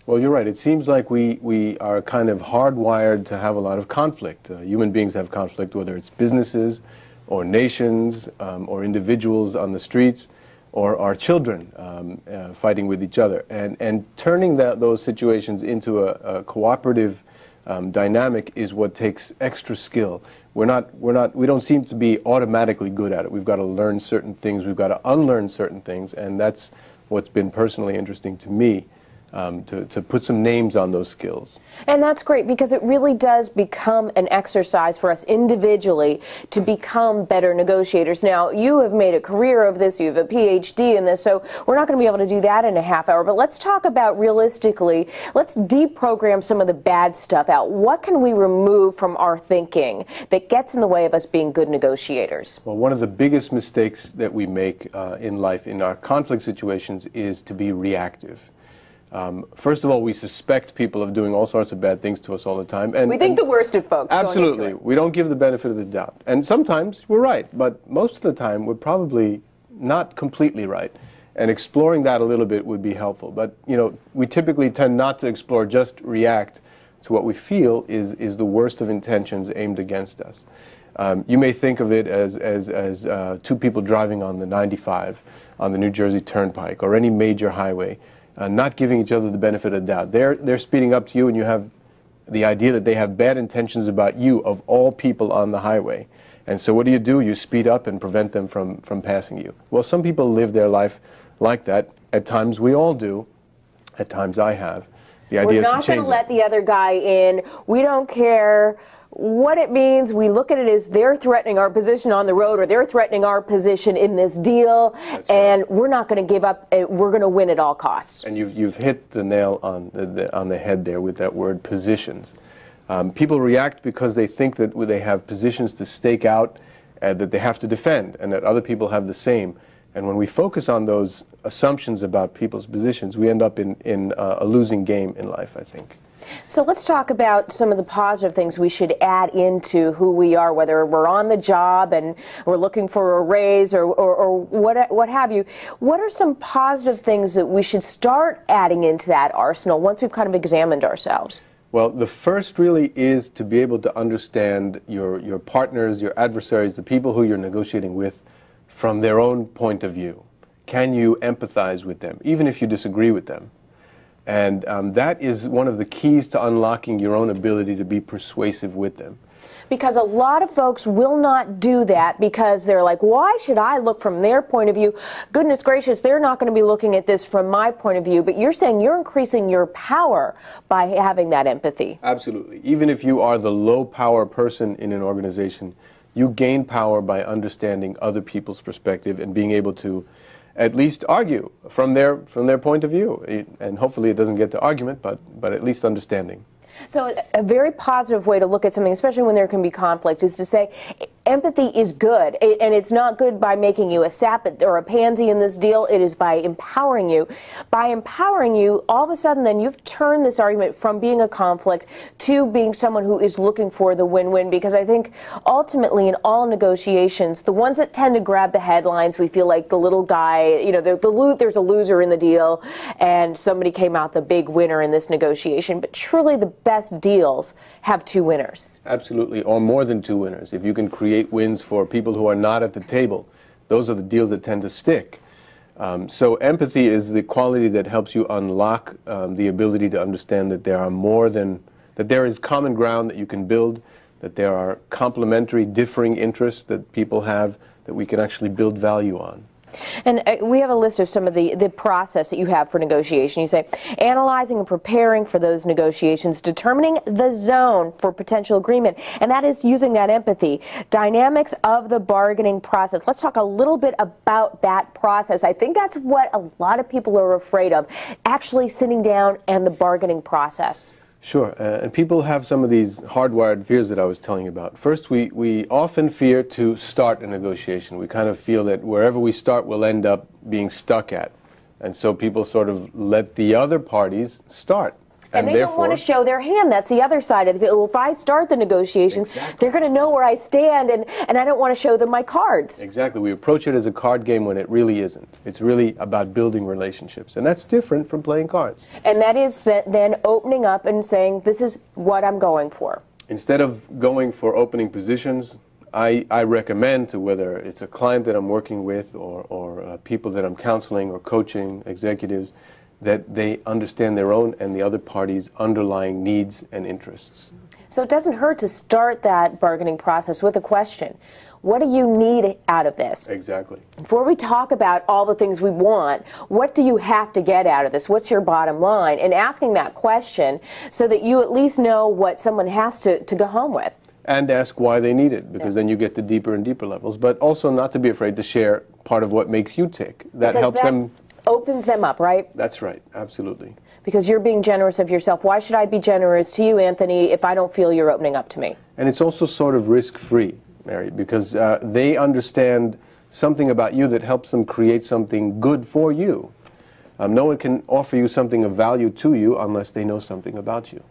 Well, you're right. It seems like we are kind of hardwired to have a lot of conflict. Human beings have conflict, whether it's businesses or nations or individuals on the streets or our children fighting with each other. And turning those situations into a cooperative dynamic is what takes extra skill. We don't seem to be automatically good at it. We've got to learn certain things. We've got to unlearn certain things, and that's what's been personally interesting to me. To put some names on those skills. And that's great, because it really does become an exercise for us individually to become better negotiators. Now, you have made a career of this, you have a PhD in this, so we're not going to be able to do that in a half hour, but let's talk about realistically, let's deprogram some of the bad stuff out. What can we remove from our thinking that gets in the way of us being good negotiators? Well, one of the biggest mistakes that we make in life, in our conflict situations, is to be reactive. First of all, we suspect people of doing all sorts of bad things to us all the time. And we think the worst of folks. Absolutely. We don't give the benefit of the doubt. And sometimes we're right, but most of the time we're probably not completely right. And exploring that a little bit would be helpful. But, you know, we typically tend not to explore, just react to what we feel is the worst of intentions aimed against us. You may think of it as two people driving on the 95 on the New Jersey Turnpike or any major highway. Not giving each other the benefit of the doubt. They're speeding up to you, and you have the idea that they have bad intentions about you, of all people on the highway. And so what do? You speed up and prevent them from passing you. Well, some people live their life like that. At times we all do. At times I have. The idea We're not going to let the other guy in. We don't care what it means. We look at it as they're threatening our position on the road, or they're threatening our position in this deal. That's and right. We're not going to give up. We're going to win at all costs. And you've hit the nail on the head there with that word, positions. People react because they think that they have positions to stake out, that they have to defend, and that other people have the same. And when we focus on those assumptions about people's positions, we end up in a losing game in life, I think. So let's talk about some of the positive things we should add into who we are, whether we're on the job and we're looking for a raise or what have you. What are some positive things that we should start adding into that arsenal once we've kind of examined ourselves? Well, the first really is to be able to understand your partners, your adversaries, the people who you're negotiating with, from their own point of view. Can you empathize with them, even if you disagree with them? And that is one of the keys to unlocking your own ability to be persuasive with them. Because a lot of folks will not do that because they're like, why should I look from their point of view? Goodness gracious, they're not going to be looking at this from my point of view. But you're saying you're increasing your power by having that empathy. Absolutely. Even if you are the low power person in an organization, you gain power by understanding other people's perspective and being able to at least argue from their point of view. And hopefully it doesn't get to argument, but at least understanding. So a very positive way to look at something, especially when there can be conflict, is to say empathy is good. And it's not good by making you a sap or a pansy in this deal. It is by empowering you. By empowering you, all of a sudden then you've turned this argument from being a conflict to being someone who is looking for the win-win. Because I think ultimately in all negotiations, the ones that tend to grab the headlines, we feel like the little guy, you know, there's a loser in the deal and somebody came out the big winner in this negotiation. But truly the best deals have two winners. Absolutely, or more than two winners. If you can create wins for people who are not at the table, those are the deals that tend to stick. So empathy is the quality that helps you unlock the ability to understand that there is common ground that you can build, that there are complementary, differing interests that people have that we can actually build value on. And we have a list of some of the process that you have for negotiation. You say analyzing and preparing for those negotiations, determining the zone for potential agreement, and that is using that empathy. Dynamics of the bargaining process. Let's talk a little bit about that process. I think that's what a lot of people are afraid of, actually sitting down and the bargaining process. Sure, and people have some of these hardwired fears that I was telling you about. First, we often fear to start a negotiation. We kind of feel that wherever we start, we'll end up being stuck at. And so people sort of let the other parties start. And they don't want to show their hand. That's the other side of it. Well, if I start the negotiations, they're going to know where I stand, and I don't want to show them my cards. Exactly. We approach it as a card game when it really isn't. It's really about building relationships, and that's different from playing cards. And that is then opening up and saying, this is what I'm going for. Instead of going for opening positions, I recommend to whether it's a client that I'm working with or people that I'm counseling or coaching, executives, that they understand their own and the other party's underlying needs and interests. So it doesn't hurt to start that bargaining process with a question. What do you need out of this? Exactly. Before we talk about all the things we want, what do you have to get out of this? What's your bottom line? And asking that question so that you at least know what someone has to go home with. And ask why they need it, because then you get to deeper and deeper levels. But also not to be afraid to share part of what makes you tick. That because helps them. Opens them up, right? That's right, absolutely. Because you're being generous of yourself. Why should I be generous to you, Anthony, if I don't feel you're opening up to me? And it's also sort of risk-free, Mary, because they understand something about you that helps them create something good for you. No one can offer you something of value to you unless they know something about you.